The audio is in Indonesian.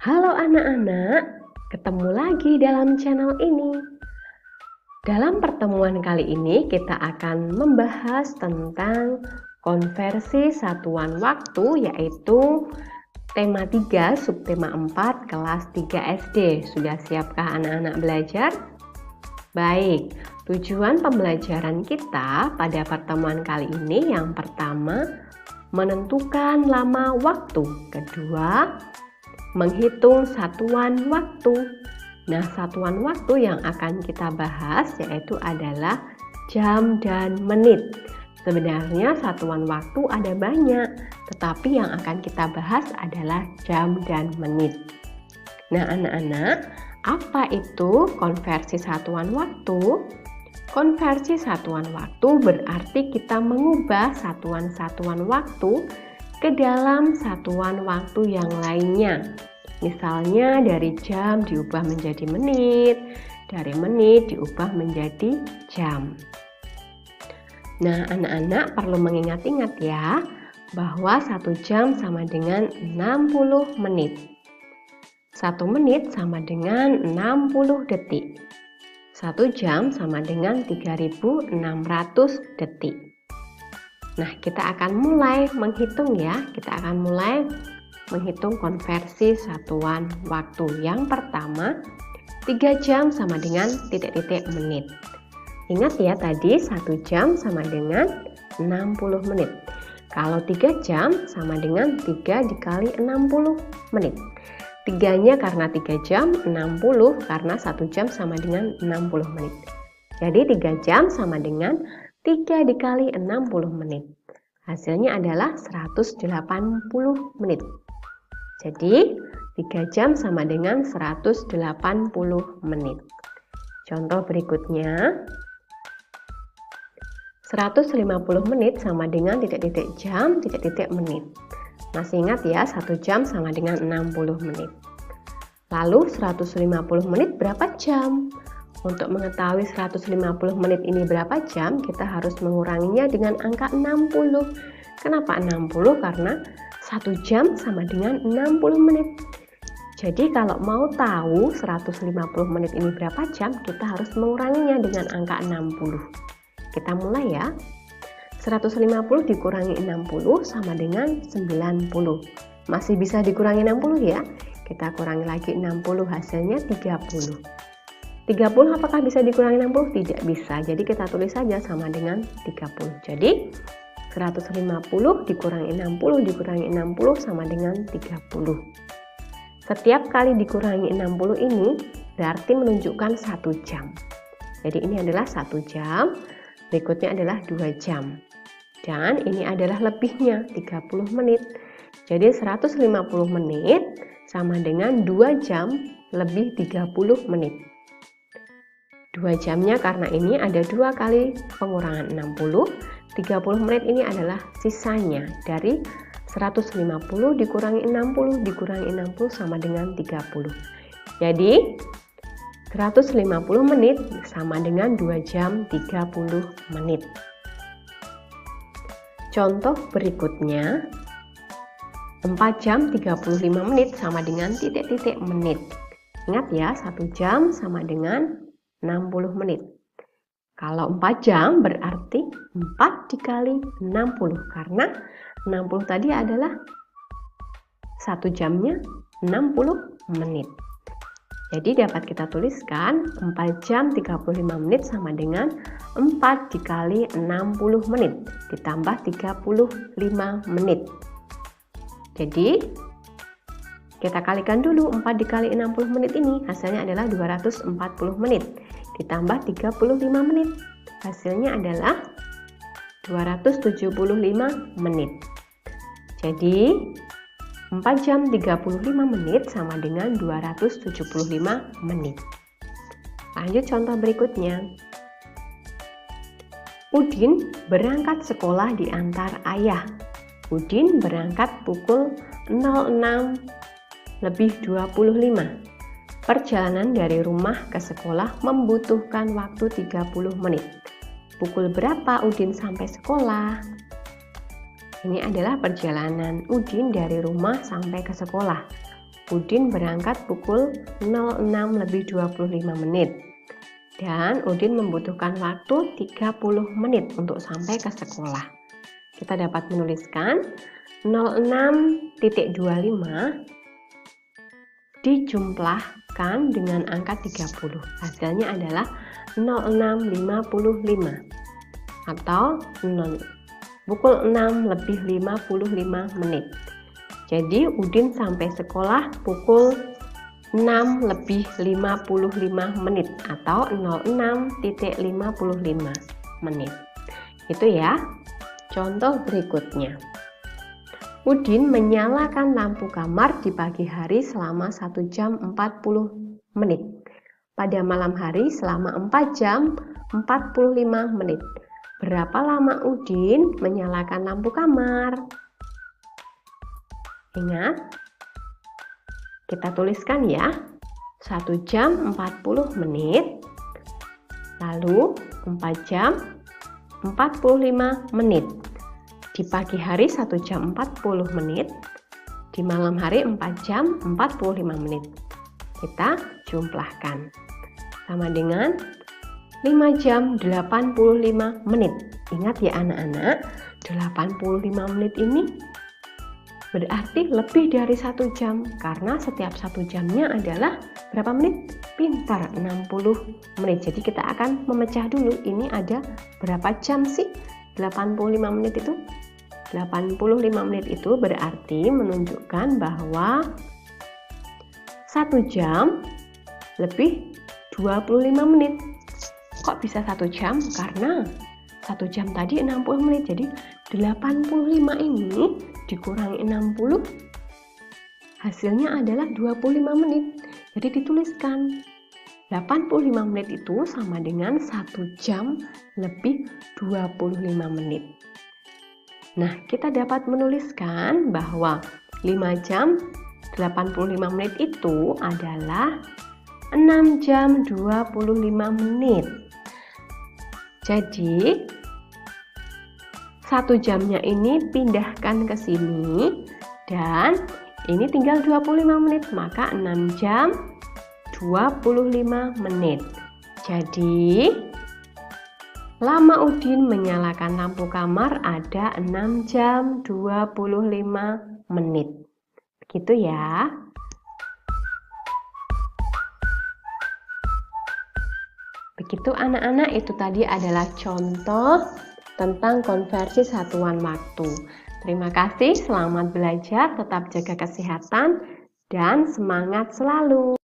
Halo anak-anak, ketemu lagi dalam channel ini. Dalam pertemuan kali ini kita akan membahas tentang konversi satuan waktu, yaitu tema 3 subtema 4 kelas 3 SD. Sudah siapkah anak-anak belajar? Baik, tujuan pembelajaran kita pada pertemuan kali ini yang pertama, menentukan lama waktu. Kedua, menghitung satuan waktu. Nah, satuan waktu yang akan kita bahas yaitu adalah jam dan menit. Sebenarnya satuan waktu ada banyak, tetapi yang akan kita bahas adalah jam dan menit. Nah, anak-anak, apa itu konversi satuan waktu? Konversi satuan waktu berarti kita mengubah satuan-satuan waktu ke dalam satuan waktu yang lainnya. Misalnya dari jam diubah menjadi menit, dari menit diubah menjadi jam. Nah, anak-anak perlu mengingat-ingat ya, bahwa 1 jam sama dengan 60 menit. 1 menit sama dengan 60 detik. 1 jam sama dengan 3600 detik. Nah, kita akan mulai menghitung ya. Kita akan mulai menghitung konversi satuan waktu. Yang pertama, 3 jam sama dengan titik-titik menit. Ingat ya tadi 1 jam sama dengan 60 menit. Kalau 3 jam sama dengan 3 dikali 60 menit. 3-nya karena 3 jam, 60 karena 1 jam sama dengan 60 menit. Jadi 3 jam sama dengan 3 dikali 60 menit. Hasilnya adalah 180 menit. Jadi 3 jam sama dengan 180 menit. Contoh berikutnya, 150 menit sama dengan titik-titik jam, titik-titik menit. Masih ingat ya, 1 jam sama dengan 60 menit. Lalu 150 menit berapa jam? Untuk mengetahui 150 menit ini berapa jam, kita harus menguranginya dengan angka 60. Kenapa 60? Karena 1 jam sama dengan 60 menit. Jadi kalau mau tahu 150 menit ini berapa jam, kita harus menguranginya dengan angka 60. Kita mulai ya. 150 dikurangi 60 sama dengan 90. Masih bisa dikurangi 60 ya. Kita kurangi lagi 60, hasilnya 30. 30 apakah bisa dikurangi 60? Tidak bisa, jadi kita tulis saja sama dengan 30. Jadi 150 dikurangi 60 dikurangi 60 sama dengan 30. Setiap kali dikurangi 60 ini berarti menunjukkan 1 jam. Jadi ini adalah 1 jam, berikutnya adalah 2 jam. Dan ini adalah lebihnya 30 menit. Jadi 150 menit sama dengan 2 jam lebih 30 menit. 2 jamnya karena ini ada 2 kali pengurangan 60, 30 menit ini adalah sisanya dari 150 dikurangi 60 dikurangi 60 sama dengan 30. Jadi 150 menit sama dengan 2 jam 30 menit. Contoh berikutnya, 4 jam 35 menit sama dengan titik-titik menit. Ingat ya, 1 jam sama dengan 60 menit. Kalau 4 jam berarti 4 dikali 60 karena 60 tadi adalah 1 jamnya 60 menit. Jadi dapat kita tuliskan 4 jam 35 menit sama dengan 4 dikali 60 menit ditambah 35 menit. Jadi kita kalikan dulu 4 dikali 60 menit ini, hasilnya adalah 240 menit. Ditambah 35 menit, hasilnya adalah 275 menit. Jadi 4 jam 35 menit sama dengan 275 menit. Lanjut contoh berikutnya. Udin berangkat sekolah diantar ayah. Udin berangkat pukul 06:25. Perjalanan dari rumah ke sekolah membutuhkan waktu 30 menit. Pukul berapa Udin sampai sekolah? Ini adalah perjalanan Udin dari rumah sampai ke sekolah. Udin berangkat pukul 06.25 menit. Dan Udin membutuhkan waktu 30 menit untuk sampai ke sekolah. Kita dapat menuliskan 06.25 dijumlahkan dengan angka 30. Hasilnya adalah 06.55 atau pukul 6.55 menit. Jadi Udin sampai sekolah pukul 6.55 menit atau 06.55 menit. Itu ya. Contoh berikutnya. Udin menyalakan lampu kamar di pagi hari selama 1 jam 40 menit. Pada malam hari selama 4 jam 45 menit. Berapa lama Udin menyalakan lampu kamar? Ingat, kita tuliskan ya, 1 jam 40 menit, lalu 4 jam 45 menit. Di pagi hari 1 jam 40 menit, di malam hari 4 jam 45 menit. Kita jumlahkan. Sama dengan 5 jam 85 menit. Ingat ya anak-anak, 85 menit ini berarti lebih dari 1 jam, karena setiap 1 jamnya adalah berapa menit? Pintar, 60 menit. Jadi kita akan memecah dulu, ini ada berapa jam sih? 85 menit itu? 85 menit itu berarti menunjukkan bahwa 1 jam lebih 25 menit. Kok bisa 1 jam? Karena 1 jam tadi 60 menit, jadi 85 ini dikurangi 60, hasilnya adalah 25 menit. Jadi dituliskan 85 menit itu sama dengan 1 jam lebih 25 menit. Nah, kita dapat menuliskan bahwa 5 jam 85 menit itu adalah 6 jam 25 menit. Jadi 1 jamnya ini pindahkan ke sini dan ini tinggal 25 menit, maka 6 jam 25 menit. Jadi lama Udin menyalakan lampu kamar ada 6 jam 25 menit. Begitu ya. Begitu anak-anak, itu tadi adalah contoh tentang konversi satuan waktu. Terima kasih, selamat belajar, tetap jaga kesehatan, dan semangat selalu.